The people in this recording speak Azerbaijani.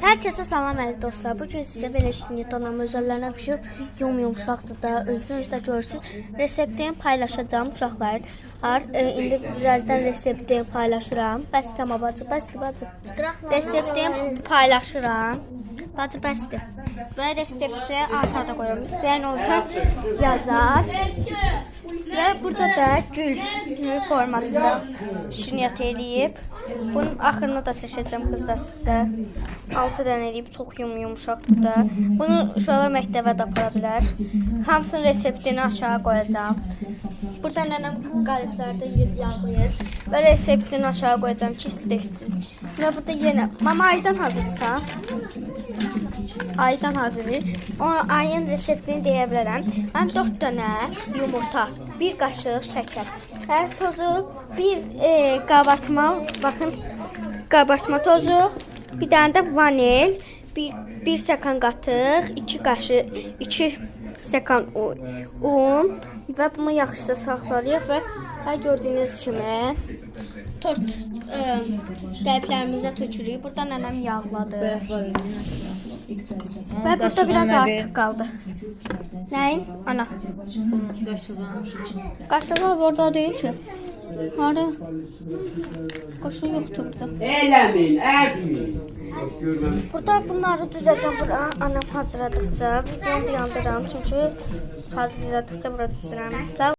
Herkese salam əziz dostlar. Bugün sizə belə donanım özəllərindən pişirib yumuşaqdır da, özünüz də görürsünüz. Reseptini paylaşacağım uşaqlar. İndi birazdan reseptini paylaşıram. Bəsdir amma bacı, bəsdir bacı. Reseptini paylaşıram. Bacı bəsdir. Və resepti aşağıda qoyuram. İstəyən olsa yazar. Və burada da gül formasında şirniyyat eləyib. Bunun axırını da çəkəcəm qızlar sizə. 6 dənə eləyib, çox yumuşaqdır da. Bunu uşaqlar məktəbə də apara bilər. Hamısının reseptini aşağı qoyacağım. Burada nənəm qaliblərdə yağlayır. Və reseptini aşağı qoyacağım ki, istəyirsin. Və burada yenə, mama aydan hazırsan. Aydan hazırdır. O ayın reseptini deyə bilərəm. Mən 4 dənə yumurta, 1 qaşıq şəkər, hər tozu, 1 qabartma, baxın, qabartma tozu, bir dənə də vanil, 1 stəkan qatıq, 2 stəkan un və bunu yaxşıca saxlayırıq və gördüyünüz kimi tort qəlblərimizə tökürük. Burada nənəm yağladı. Və burada biraz artıq qaldı. Nəyin? Ana. Qaşığı orada deyil ki. Hara? Qaşığı yoxdur burada. Eləmin, əzmin. Burada bunları düzəcəm. Bura anam hazırladıqca videonu yandıram. Çünki hazırladıqca bura düzürəm.